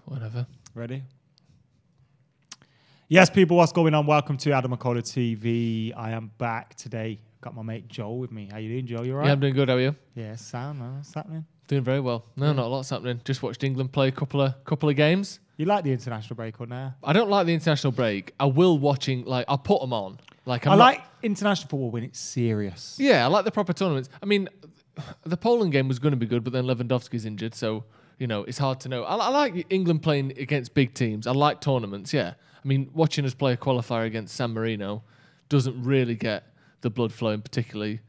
Whatever. Ready? Yes, people, what's going on? Welcome to AdamMcKola TV. I am back today. Got my mate Joe with me. How you doing, Joe? You all right? Yeah, I'm doing good. How are you? Yeah, sound, man. What's happening? Doing very well. No, not a lot's happening. Just watched England play a couple of games. You like the international break or now? I don't like the international break. I will I'll put them on. I like international football when it's serious. Yeah, I like the proper tournaments. I mean, the Poland game was going to be good, but then Lewandowski's injured, so, it's hard to know. I like England playing against big teams. I like tournaments, yeah. I mean, watching us play a qualifier against San Marino doesn't really get the blood flowing, particularly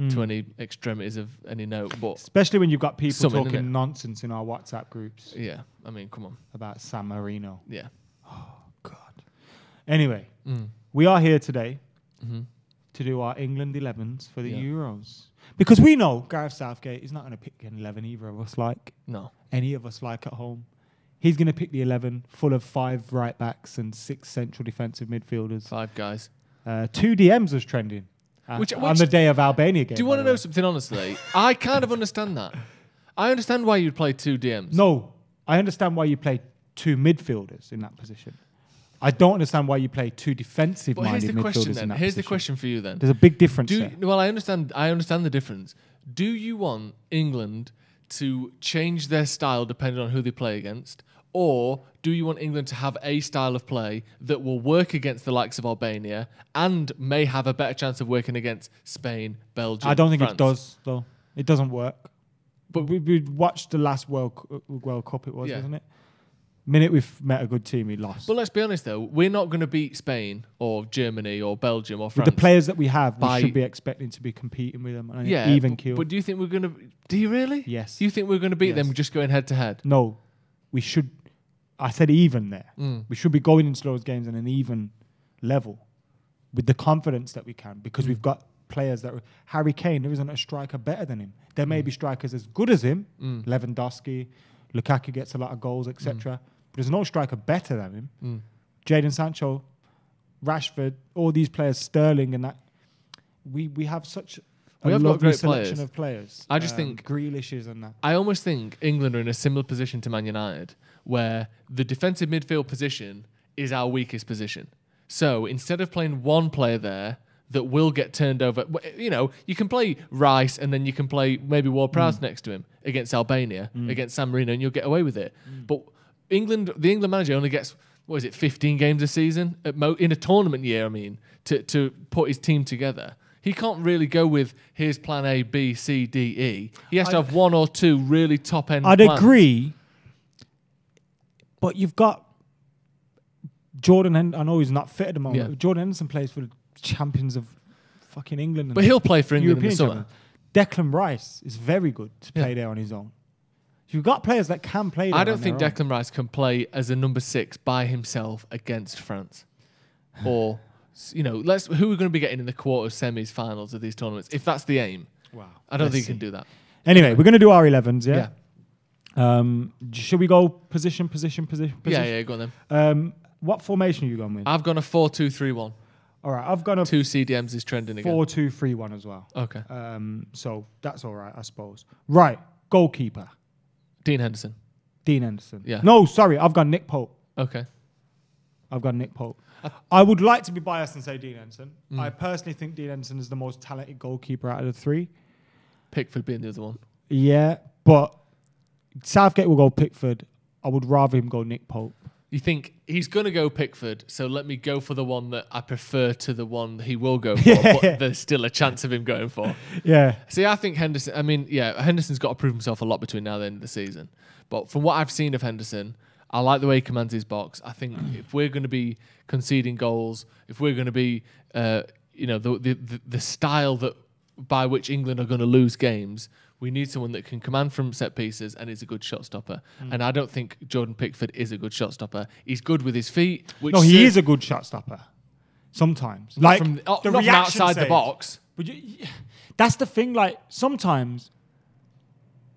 to any extremities of any note. But especially when you've got people talking nonsense in our WhatsApp groups. Yeah, I mean, come on. About San Marino. Yeah. Oh, God. Anyway, we are here today to do our England 11s for the Euros. Because we know Gareth Southgate is not going to pick an 11 either of us like. No. Any of us like at home. He's going to pick the 11 full of 5 right backs and 6 central defensive midfielders. 5 guys. 2 DMs was trending. Which on the day of Albania game. Do you want to know something, honestly? I kind of understand that. I understand why you'd play 2 DMs. No, I understand why you play 2 midfielders in that position. I don't understand why you play 2 defensive-minded midfielders in that position. Here's the question for you then. There's a big difference there. Well, I understand the difference. Do you want England to change their style depending on who they play against? Or do you want England to have a style of play that will work against the likes of Albania and may have a better chance of working against Spain, Belgium, I don't think France? it does, though. It doesn't work. But we watched the last World Cup, wasn't it? Minute we've met a good team, we lost. But let's be honest, though. We're not going to beat Spain or Germany or Belgium or France. With the players that we have, we should be expecting to be competing with them. Even kill. But do you think we're going to... Do you really? Yes. Do you think we're going to beat them just going head-to-head? No. We should... I said even there. We should be going into those games on an even level with the confidence that we can because we've got players that... Harry Kane, there isn't a striker better than him. There may be strikers as good as him. Lewandowski, Lukaku gets a lot of goals, etc. But there's no striker better than him. Jadon Sancho, Rashford, all these players, Sterling and that. We have such a lovely selection of players. I just think... Grealishes and that. I almost think England are in a similar position to Man United where the defensive midfield position is our weakest position. So instead of playing one player there that will get turned over, you can play Rice and then you can play maybe Ward-Prowse next to him against Albania, against San Marino, and you'll get away with it. But the England manager only gets, 15 games a season? In a tournament year, to put his team together. He can't really go with here's plan A, B, C, D, E. He has to have 1 or 2 really top-end plans. I'd agree, but you've got Jordan, I know he's not fit at the moment. Yeah. Jordan Henderson plays for the champions of fucking England. But he'll play for England in the summer. Declan Rice is very good to play there on his own. You've got players that can play there. I don't think Declan Rice can play as a number 6 by himself against France. Or, who are we going to be getting in the quarters, semis, finals of these tournaments, if that's the aim? Wow. I don't think he can do that. Anyway, we're going to do our 11s, yeah? Should we go position? Yeah, go on then. What formation are you going with? I've gone a 4-2-3-1. All right, I've gone a 2 CDMs is trending again. 4-2-3-1 as well. Okay. So that's all right, I suppose. Right, goalkeeper. Dean Henderson. Yeah. No, sorry, I've got Nick Pope. Okay. I've got Nick Pope. I would like to be biased and say Dean Henderson. I personally think Dean Henderson is the most talented goalkeeper out of the 3. Pickford being the other one. Yeah, but Southgate will go Pickford. I would rather him go Nick Pope. You think he's going to go Pickford, so let me go for the one that I prefer to the one he will go for, but there's still a chance of him going for. Yeah. See, I think Henderson, Henderson's got to prove himself a lot between now and the end of the season. But from what I've seen of Henderson, I like the way he commands his box. I think if we're going to be conceding goals, if we're going to be, the style that by which England are going to lose games, we need someone that can command from set pieces and is a good shot stopper. And I don't think Jordan Pickford is a good shot stopper. He's good with his feet. He is a good shot stopper. Sometimes. Not from outside the box. But that's the thing. Like, sometimes,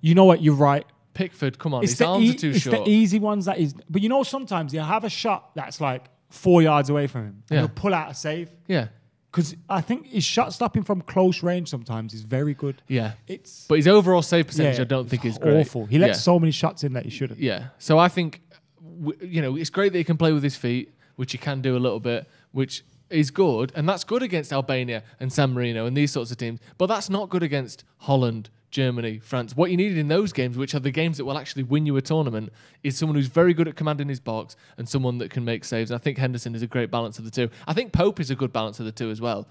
you know what, you're right. Pickford, come on, his arms are too short. It's the easy ones that is... But sometimes you have a shot that's like 4 yards away from him. And he'll pull out a save. Yeah. Because I think his shot stopping from close range sometimes is very good. Yeah. It's But his overall save percentage, I don't think is great. awful. He lets so many shots in that he shouldn't. Yeah. So I think, it's great that he can play with his feet, which he can do a little bit, which is good. And that's good against Albania and San Marino and these sorts of teams. But that's not good against Holland, Germany, France. What you needed in those games, which are the games that will actually win you a tournament, is someone who's very good at commanding his box and someone that can make saves. And I think Henderson is a great balance of the two. I think Pope is a good balance of the two as well,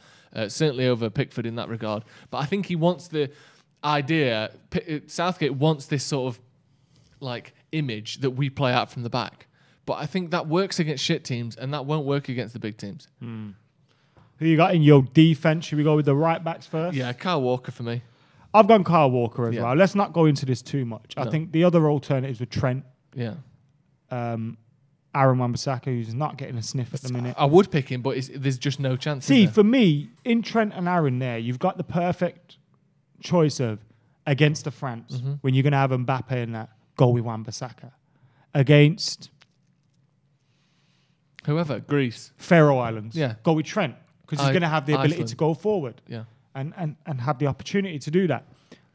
certainly over Pickford in that regard. But I think he wants the idea, Southgate wants this sort of like image that we play out from the back. But I think that works against shit teams and that won't work against the big teams. Who you got in your defence? Should we go with the right backs first? Yeah, Kyle Walker for me. I've gone Kyle Walker as well. Let's not go into this too much. I think the other alternatives were Trent. Yeah. Aaron Wan-Bissaka, who's not getting a sniff at the minute. I would pick him, but there's just no chance. See, for me, in Trent and Aaron there, you've got the perfect choice of against the France, when you're going to have Mbappe and that, go with Wan-Bissaka. Against whoever, Greece. Faroe Islands, go with Trent, because he's going to have the ability to go forward. Yeah. And have the opportunity to do that.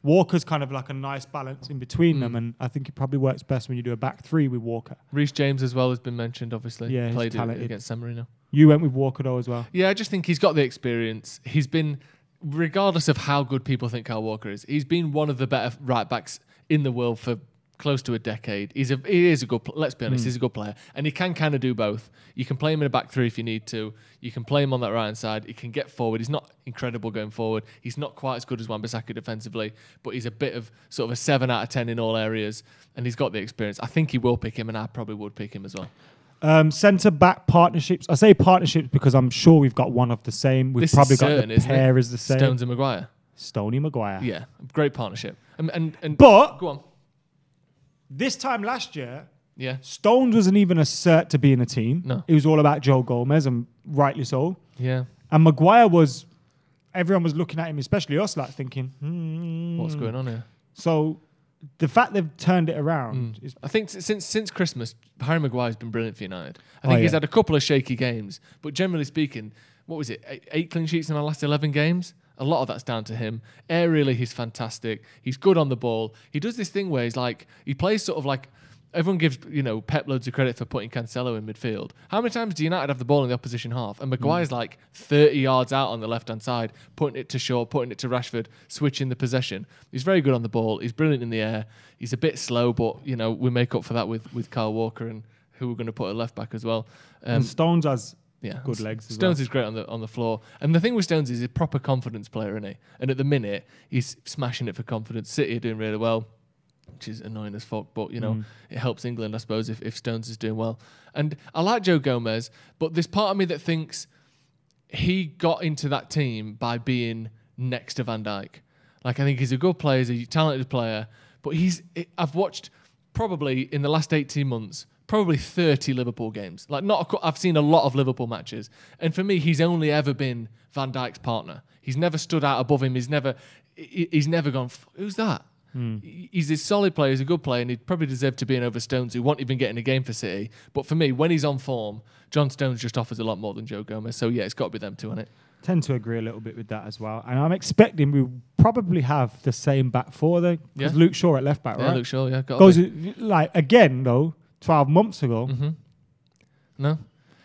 Walker's kind of like a nice balance in between them, and I think it probably works best when you do a back three with Walker. Reece James as well has been mentioned, obviously. Yeah, played he's talented. against San Marino. You went with Walker though as well. Yeah, I just think he's got the experience. He's been, regardless of how good people think Kyle Walker is, he's been one of the better right backs in the world for close to a decade. He is a good. Let's be honest, he's a good player, and he can kind of do both. You can play him in a back three if you need to. You can play him on that right hand side. He can get forward. He's not incredible going forward. He's not quite as good as Wan-Bissaka defensively, but he's a bit of sort of a 7 out of 10 in all areas, and he's got the experience. I think he will pick him, and I probably would pick him as well. Centre back partnerships. I say partnerships because I'm sure we've got one of the same. We've probably got the pair as the same. Stones and Maguire. Stoney Maguire. Yeah, great partnership. And but go on. This time last year, yeah, Stones wasn't even a cert to be in a team. No. It was all about Joe Gomez, and rightly so. Yeah. And Maguire was, everyone was looking at him, especially us, like thinking, what's going on here? So the fact they've turned it around is... I think since Christmas, Harry Maguire's been brilliant for United. I think he's had a couple of shaky games, but generally speaking, what was it, 8 clean sheets in our last 11 games? A lot of that's down to him. Aerially, he's fantastic. He's good on the ball. He does this thing where he's like, he plays sort of like, everyone gives, Pep loads of credit for putting Cancelo in midfield. How many times do United have the ball in the opposition half? And Maguire's like 30 yards out on the left-hand side, putting it to Shaw, putting it to Rashford, switching the possession. He's very good on the ball. He's brilliant in the air. He's a bit slow, but, we make up for that with Kyle Walker and who we're going to put at left-back as well. And Stones has... Yeah, good legs. Stones is great on the floor, and the thing with Stones is he's a proper confidence player, isn't he? And at the minute, he's smashing it for confidence. City are doing really well, which is annoying as fuck, but it helps England, I suppose, if Stones is doing well. And I like Joe Gomez, but there's part of me that thinks he got into that team by being next to Van Dijk. Like, I think he's a good player, he's a talented player, but I've watched probably in the last 18 months. Probably 30 Liverpool games. I've seen a lot of Liverpool matches, and for me, he's only ever been Van Dijk's partner. He's never stood out above him. He's never gone, who's that? He's a solid player. He's a good player, and he'd probably deserve to be in over Stones, who won't even get in a game for City. But for me, when he's on form, John Stones just offers a lot more than Joe Gomez. So yeah, it's got to be them two on it. Tend to agree a little bit with that as well, and I'm expecting we probably have the same back four there. Because Luke Shaw at left back, right? Yeah, Luke Shaw. Yeah, goes again though. 12 months ago. No.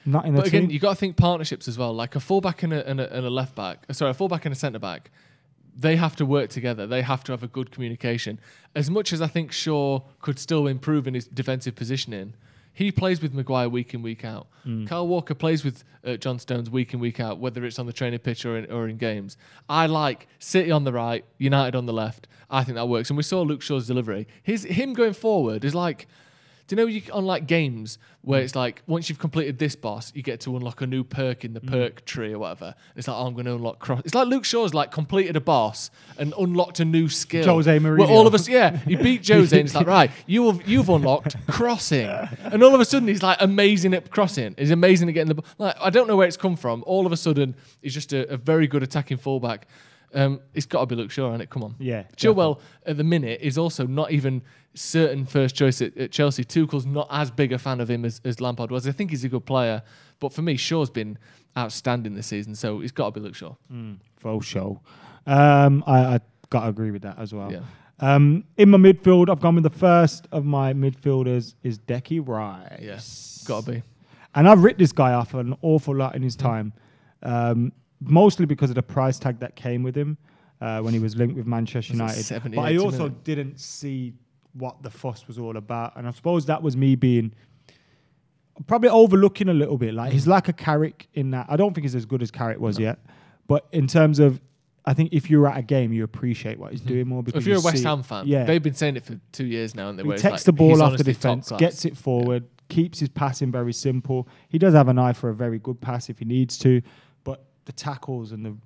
Not in the team. But again, you've got to think partnerships as well. Like a fullback and a left back. Sorry, a fullback and a centre back. They have to work together. They have to have a good communication. As much as I think Shaw could still improve in his defensive positioning, he plays with Maguire week in, week out. Kyle Walker plays with John Stones week in, week out, whether it's on the training pitch or in games. I like City on the right, United on the left. I think that works. And we saw Luke Shaw's delivery. Him going forward is like... Do you know you on like games where it's like once you've completed this boss, you get to unlock a new perk in the perk tree or whatever. It's like, I'm going to unlock cross. It's like Luke Shaw's like completed a boss and unlocked a new skill. Jose Mourinho. Where all of us, he beat Jose and it's like, right, you've unlocked crossing. And all of a sudden he's like amazing at crossing. He's amazing at getting the ball. Like, I don't know where it's come from. All of a sudden he's just a very good attacking fullback. It's got to be Luke Shaw, hasn't it? Come on. Yeah. Chilwell at the minute is also not even certain first choice at Chelsea. Tuchel's not as big a fan of him as Lampard was. I think he's a good player, but for me, Shaw's been outstanding this season, so it's got to be Luke Shaw. For sure. I got to agree with that as well. Yeah. In my midfield, I've gone with the first of my midfielders is Decky Rice. Yes, got to be. And I've written this guy off an awful lot in his time, mostly because of the price tag that came with him when he was linked with Manchester United. 70, But I also didn't see what the fuss was all about. And I suppose that was me being probably overlooking a little bit. Like he's like a Carrick in that. I don't think he's as good as Carrick was yet. But in terms of, I think if you're at a game, you appreciate what he's doing more. Because if you're a West Ham fan, they've been saying it for 2 years now. And he takes the ball off the defence, gets it forward, keeps his passing very simple. He does have an eye for a very good pass if he needs to. But the tackles and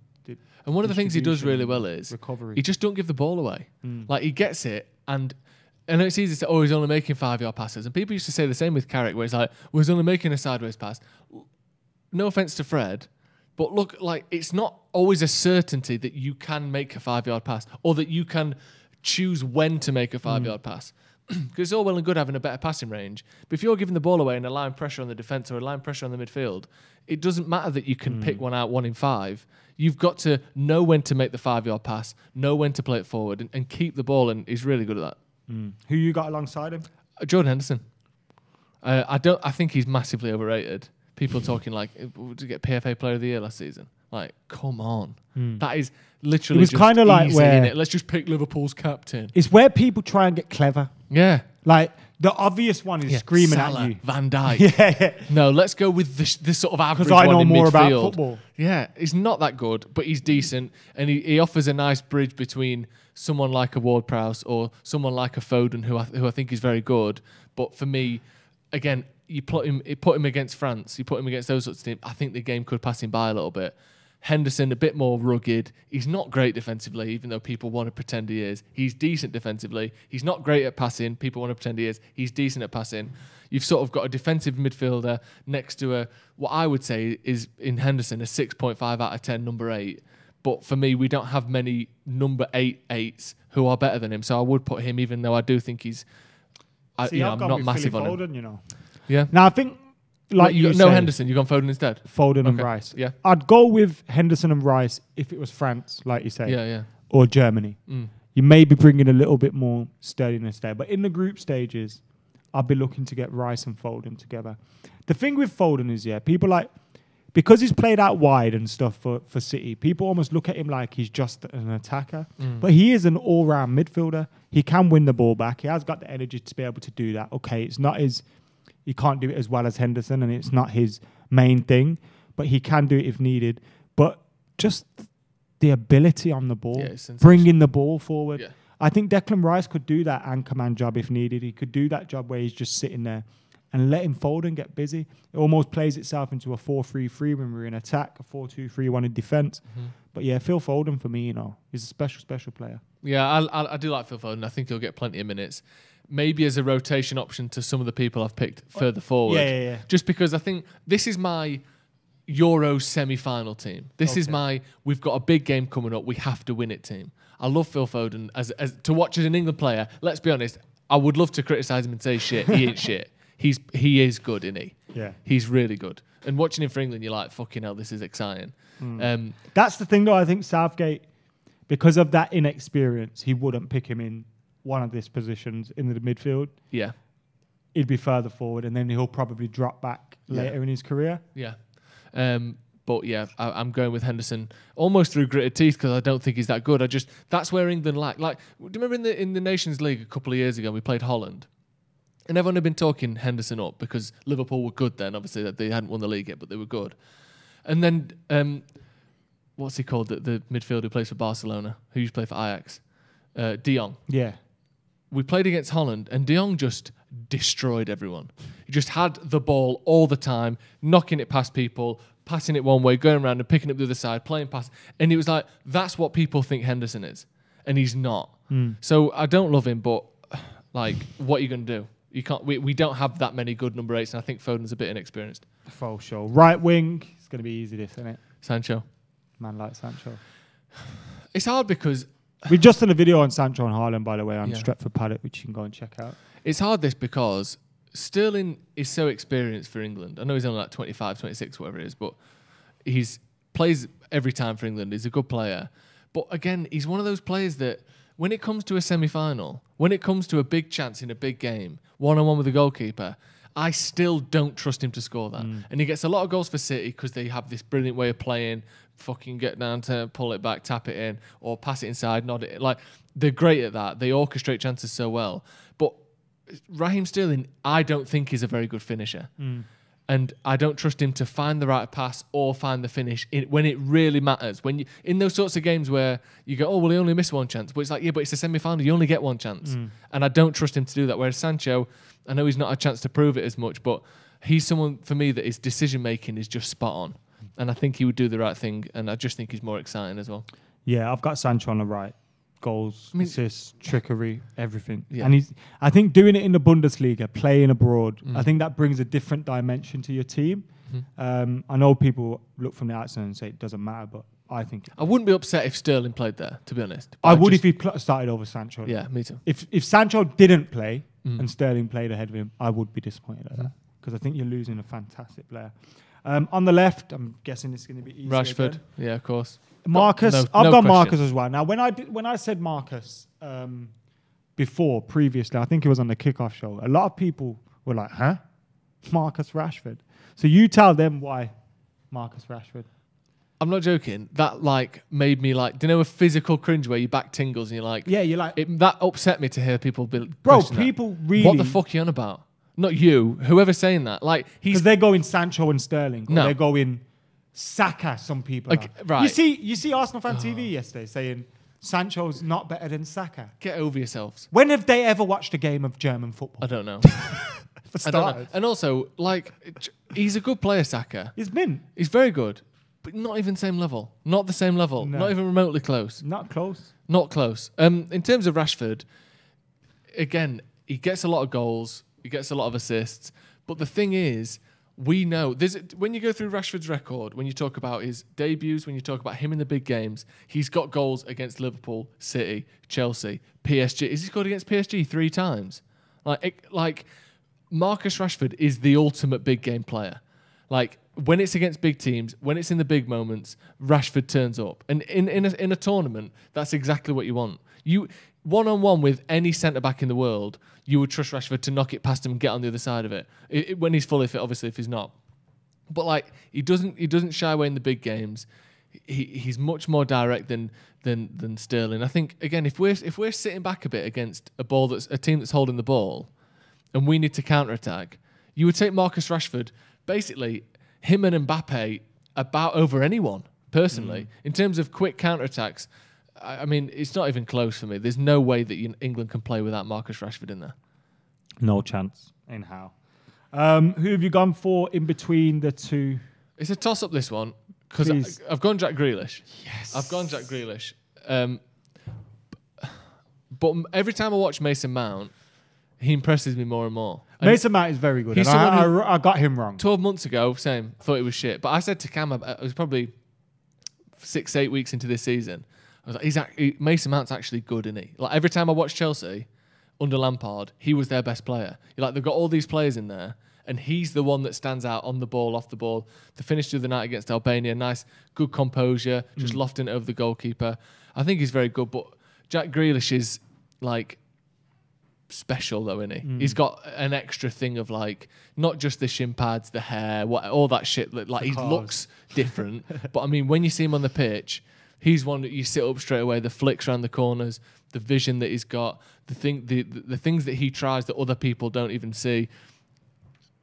and one of the things he does really well is recovery. He just don't give the ball away. Like he gets it, and I know it's easy to say, he's only making 5-yard passes. And people used to say the same with Carrick, where it's like, he's only making a sideways pass. No offence to Fred, but look, like it's not always a certainty that you can make a 5-yard pass or that you can choose when to make a 5-yard pass. Because it's all well and good having a better passing range, but if you're giving the ball away and allowing pressure on the defence or allowing pressure on the midfield, it doesn't matter that you can pick one out 1 in 5. You've got to know when to make the 5-yard pass, know when to play it forward, and keep the ball, and he's really good at that. Who you got alongside him? Jordan Henderson. I think he's massively overrated. People talking like, to get PFA Player of the Year last season. Like, come on. That is literally It was kind of like where let's just pick Liverpool's captain. It's where people try and get clever. Yeah. Like the obvious one is screaming Salah, at you. Van Dijk. No, let's go with this sort of average one in midfield. Because I know more about football. Yeah, he's not that good, but he's decent, and he offers a nice bridge between someone like a Ward-Prowse or someone like a Foden, who I think is very good. But for me, again, you put him against France, you put him against those sorts of teams, I think the game could pass him by a little bit. Henderson, a bit more rugged. He's not great defensively, even though people want to pretend he is. He's decent defensively. He's not great at passing. People want to pretend he is. He's decent at passing. You've sort of got a defensive midfielder next to what I would say is, in Henderson, a 6.5 out of 10 number 8. But for me, we don't have many number 8s who are better than him. So I would put him, even though I do think he's... I'm not massive on him. Foden, you know. Yeah. Now, I think... Like you no Henderson, you've gone Foden instead? Foden and Rice. Yeah. I'd go with Henderson and Rice if it was France, like you say. Yeah. Or Germany. You may be bringing a little bit more sturdiness there. But in the group stages, I'd be looking to get Rice and Foden together. The thing with Foden is, people like... Because he's played out wide and stuff for City, people almost look at him like he's just an attacker. But he is an all-round midfielder. He can win the ball back. He has got the energy to be able to do that. Okay, it's not his... He can't do it as well as Henderson, and it's not his main thing, but he can do it if needed. But just the ability on the ball, bringing the ball forward. Yeah. I think Declan Rice could do that anchorman job if needed. He could do that job where he's just sitting there and letting Foden get busy. It almost plays itself into a 4-3-3 when we're in attack, a 4-2-3-1 in defence. But yeah, Phil Foden for me, he's a special player. Yeah, I do like Phil Foden. I think he'll get plenty of minutes. Maybe as a rotation option to some of the people I've picked further forward. Yeah. Just because I think this is my Euro semi-final team. This is we've got a big game coming up, we have to win it team. I love Phil Foden as to watch as an England player. Let's be honest, I would love to criticise him and say shit. He ain't shit. He is good, isn't he? Yeah. He's really good. And watching him for England, you're like, fucking hell, this is exciting. That's the thing though, I think Southgate, because of that inexperience, he wouldn't pick him in one of these positions in the midfield. Yeah. He'd be further forward, and then he'll probably drop back later in his career. Yeah. But yeah, I'm going with Henderson almost through gritted teeth because I don't think he's that good. That's where England lack. Like, do you remember in the Nations League a couple of years ago we played Holland, and everyone had been talking Henderson up because Liverpool were good then. Obviously, that they hadn't won the league yet, but they were good. And then what's he called? The midfielder who plays for Barcelona, who used to play for Ajax, De Jong. Yeah. We played against Holland, and De Jong just destroyed everyone. He just had the ball all the time, knocking it past people, passing it one way, going around and picking it up the other side, playing past. And it was like, that's what people think Henderson is. And he's not. So I don't love him, but like, what are you going to do? You can't. We don't have that many good number 8s, and I think Foden's a bit inexperienced. For sure. Right wing, it's going to be easy this, isn't it? Sancho. Man like Sancho. It's hard because We've just done a video on Sancho and Haaland, by the way, on Yeah. Stretford Paddock, which you can go and check out. it's hard this because Sterling is so experienced for England. I know he's only like 25, 26, whatever it is, but he's plays every time for England. He's a good player. But again, he's one of those players that when it comes to a semi-final, when it comes to a big chance in a big game, one-on-one with the goalkeeper, I still don't trust him to score that. And he gets a lot of goals for City because they have this brilliant way of playing, fucking get down to pull it back, tap it in, or pass it inside, nod it. Like, they're great at that. They orchestrate chances so well. But Raheem Sterling, I don't think is a very good finisher. And I don't trust him to find the right pass or find the finish when it really matters. When you, in those sorts of games where you go, oh, well, he only missed one chance. But it's like, yeah, but it's a semi-final. You only get one chance. And I don't trust him to do that. Whereas Sancho, I know he's not had a chance to prove it as much, but he's someone, for me, that his decision-making is just spot on. And I think he would do the right thing. And I just think he's more exciting as well. Yeah, I've got Sancho on the right. Goals, assists, trickery, everything. Yeah. And I think doing it in the Bundesliga, playing abroad, I think that brings a different dimension to your team. I know people look from the outside and say it doesn't matter, but I think I wouldn't be upset if Sterling played there, to be honest. But I would if he started over Sancho. Yeah, me too. If Sancho didn't play and Sterling played ahead of him, I would be disappointed at that because I think you're losing a fantastic player. On the left, I'm guessing it's going to be easy. Rashford, again. yeah, of course. Marcus, No I've got question. Marcus as well. Now, when I said Marcus previously, I think it was on the kickoff show. A lot of people were like, "Huh, Marcus Rashford." So you tell them why Marcus Rashford. I'm not joking. That made me do you know a physical cringe where your back tingles and you're like, Yeah, you're like, that upset me to hear people bro. question that. People really What the fuck are you on about? Not you, whoever's saying that. because they're going Sancho and Sterling. Or No. they're going Saka. Some people, Like, are. right. You see Arsenal fan TV yesterday saying Sancho's not better than Saka. Get over yourselves. When have they ever watched a game of German football? I don't know. For I don't know. starters, And also, he's a good player, Saka. he's mint. He's very good, but not even same level. Not the same level. No. Not even remotely close. Not close. Not close. In terms of Rashford, again, he gets a lot of goals. He gets a lot of assists. But the thing is, we know when you go through Rashford's record, when you talk about his debuts, when you talk about him in the big games, he's got goals against Liverpool, City, Chelsea, PSG. Has he scored against PSG 3 times? Like Marcus Rashford is the ultimate big game player. When it's against big teams, when it's in the big moments, Rashford turns up. And in a tournament, that's exactly what you want. You one-on-one with any centre-back in the world, you would trust Rashford to knock it past him and get on the other side of it. When he's fully fit, obviously, if he's not. But he doesn't shy away in the big games. He's much more direct than Sterling. I think again, if we're sitting back a bit against a team that's holding the ball, and we need to counter-attack, you would take Marcus Rashford, basically him and Mbappe, about over anyone. Personally, in terms of quick counter-attacks. I mean, it's not even close for me. There's no way that England can play without Marcus Rashford in there. No chance in how. Who have you gone for in between the two? It's a toss-up, this one, because I've gone Jack Grealish. Yes. I've gone Jack Grealish. But every time I watch Mason Mount, he impresses me more and more. And Mason Mount is very good. He's And someone I got him wrong. 12 months ago, same, thought it was shit. But I said to Cam, it was probably 6-8 weeks into this season, I was like, Mason Mount's actually good, isn't he? Every time I watch Chelsea under Lampard, he was their best player. They've got all these players in there, and he's the one that stands out on the ball, off the ball. The finish through the night against Albania, nice, good composure, just lofting it over the goalkeeper. I think he's very good, but Jack Grealish is special though, isn't he? He's got an extra thing of not just the shin pads, the hair, all that shit. He looks different, but I mean, when you see him on the pitch, he's one that you sit up straight away. The flicks around the corners, the vision that he's got, the things that he tries that other people don't even see.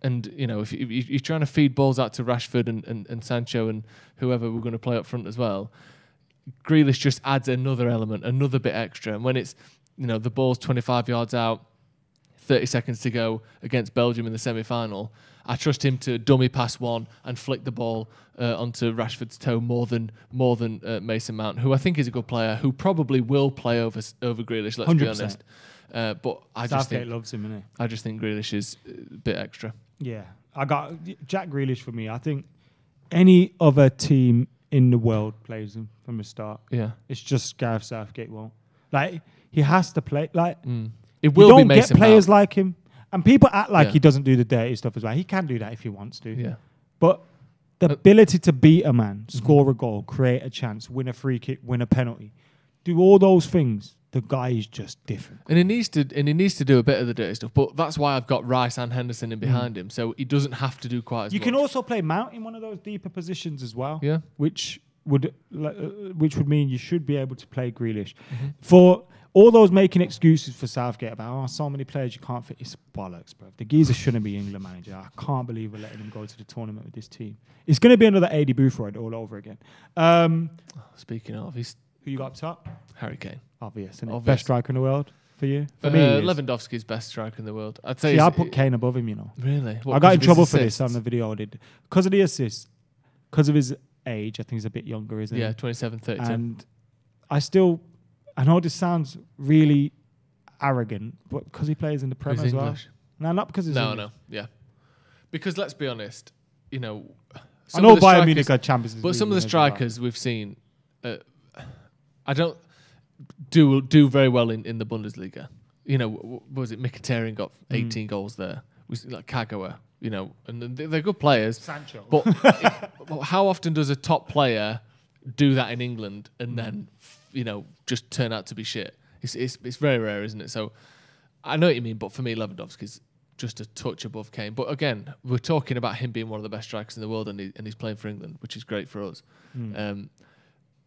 And if you're trying to feed balls out to Rashford and Sancho and whoever we're going to play up front as well, Grealish just adds another element, another bit extra. And when it's the ball's 25 yards out, 30 seconds to go against Belgium in the semi-final, I trust him to dummy pass one and flick the ball onto Rashford's toe more than Mason Mount, who I think is a good player, who probably will play over Grealish. Let's 100%. Be honest. But I just think loves him, innit? I just think Grealish is a bit extra. Yeah, I got Jack Grealish for me. I think any other team in the world plays him from the start. Yeah. It's just Gareth Southgate won't. Like, he has to play. Like, It will you be don't get Mason players Mount. like him. And people act like Yeah. he doesn't do the dirty stuff as well. He can do that if he wants to. Yeah. But the ability to beat a man, score a goal, create a chance, win a free kick, win a penalty, do all those things, the guy is just different. And he needs to do a bit of the dirty stuff. But that's why I've got Rice and Henderson in behind him, so he doesn't have to do quite as much. You can also play Mount in one of those deeper positions as well. Yeah. Which would mean you should be able to play Grealish. For all those making excuses for Southgate about so many players you can't fit, it's bollocks, bro. The geezer shouldn't be England manager. I can't believe we're letting him go to the tournament with this team. It's going to be another AD Boothroyd all over again. Speaking of, he's Who you got up top? Harry Kane. Obvious, isn't it? Obvious. Best striker in the world for you? For me, Lewandowski's best striker in the world. I'd say. See, I put Kane above him, you know. Really? What, I got in 'cause of trouble his for this assists? on the video I did. Because of the assists, because of his age, I think he's a bit younger, isn't he? Yeah, 27, 32. And I know this sounds really arrogant, but because he plays in the Prem He's as well. English. No, not because he's English. No, yeah. Because let's be honest, you know, I some know of the Bayern strikers- Munich are Champions League. but some of the winners as well. strikers we've seen, I don't do very well in the Bundesliga. You know, what was it Mkhitaryan got 18 goals there? Was like Kagawa, you know, and they're good players. Sancho. But but how often does a top player do that in England and then, you know, just turn out to be shit? It's very rare, isn't it? So I know what you mean, but for me, Lewandowski's just a touch above Kane. But again, we're talking about him being one of the best strikers in the world, and he's playing for England, which is great for us.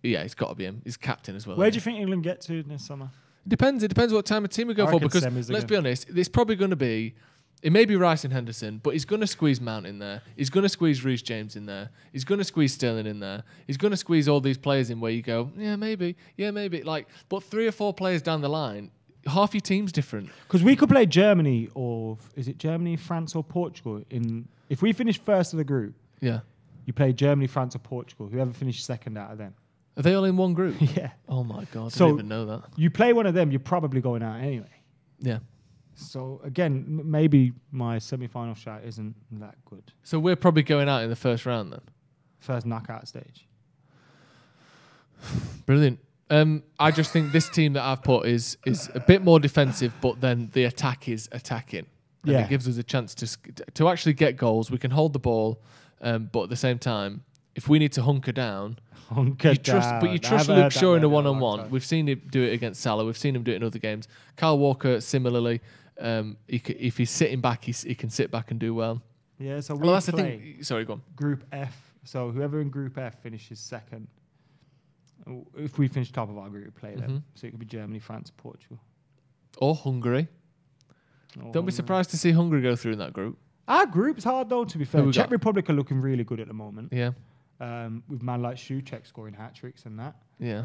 Yeah, it's got to be him. He's captain as well. Where do you think England get to this summer? It depends what time of team we go I for. reckon Because semis let's again. be honest, it's probably going to be. It may be Rice and Henderson, but he's going to squeeze Mount in there. He's going to squeeze Reece James in there. He's going to squeeze Sterling in there. He's going to squeeze all these players in where you go, yeah, maybe. Like, but 3 or 4 players down the line, half your team's different. Because we could play Germany, or is it Germany, France, or Portugal? If we finish first of the group, Yeah. you play Germany, France, or Portugal. Whoever finished second out of them. Are they all in one group? Yeah. Oh my God, I So- didn't even know that. You play one of them, you're probably going out anyway. Yeah. So again, maybe my semi-final shot isn't that good. So we're probably going out in the first round then. First knockout stage. Brilliant. I just think this team that I've put is a bit more defensive, but then the attack is attacking. And Yeah. it gives us a chance to actually get goals. We can hold the ball, but at the same time, if we need to hunker down, you trust Luke Shaw in a one-on-one. We've seen him do it against Salah. We've seen him do it in other games. Kyle Walker, similarly, if he's sitting back, he can sit back and do well. Yeah, so we Well, that's the play thing. Sorry, go on. Group F. So whoever in Group F finishes second, if we finish top of our group, we play them. So it could be Germany, France, Portugal. Or Hungary. Don't be surprised to see Hungary go through in that group. Our group's hard though, to be Who fair. we Czech got? Republic are looking really good at the moment. Yeah, With man like Souček scoring hat-tricks and that. yeah.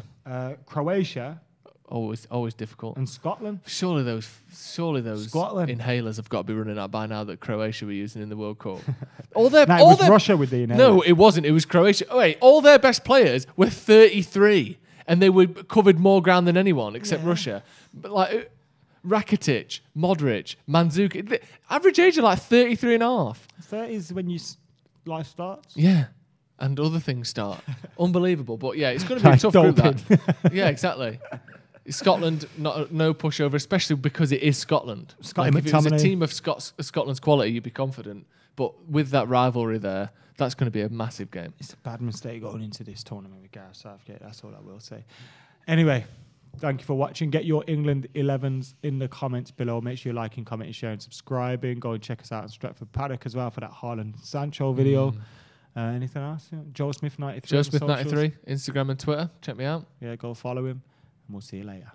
Croatia Always difficult. and Scotland. Surely those Scotland. inhalers have got to be running out by now that Croatia were using in the World Cup. all their No, it all was their Russia with the inhaler. No, it wasn't. It was Croatia. Oh, wait, all their best players were 33, and they were covered more ground than anyone except Russia. But like Rakitic, Modric, Mandzukic, the average age of like 33 and a half. 30 is when life starts. Yeah. And other things start. Unbelievable. But yeah, it's going to be a tough group, that. Yeah, exactly. Scotland, no pushover, especially because it is Scotland. Scotty Like if it was a McTominay. team of Scotland's quality, you'd be confident. But with that rivalry there, that's going to be a massive game. It's a bad mistake going into this tournament with Gareth Southgate. That's all I will say. Anyway, thank you for watching. Get your England 11s in the comments below. Make sure you're liking, commenting, sharing, subscribing. Go and check us out on Stretford Paddock as well for that Haaland Sancho video. Anything else? Yeah. Joe Smith 93. Joe on the Smith socials. 93, Instagram and Twitter. Check me out. Yeah, go follow him. And we'll see you later.